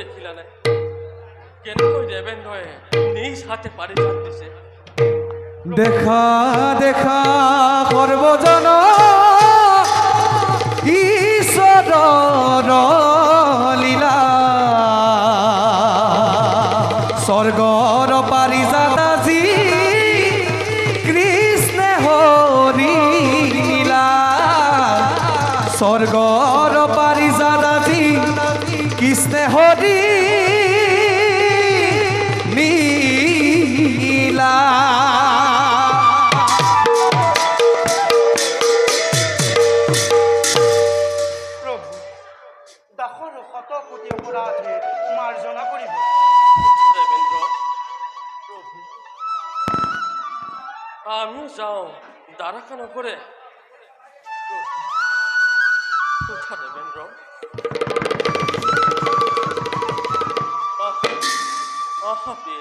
দেখিলা নাই কেনেকৈ দেবেন্দ্ৰই নিজ হাতে পাৰি যাত দিছে। দেখা দেখা সৰ্বজন ঈশ্বৰৰ লীলা স্বৰ্গৰ পাৰিজাত আজি কৃষ্ণ হৰি লীলা স্বৰ্গৰ পাৰিজাত আজি কৃষ্ণ হৰি লীলা। আমি যাওঁ দ্বাৰকা নগৰে। উঠা দেবেন্দ্ৰ, আহা প্ৰিয়।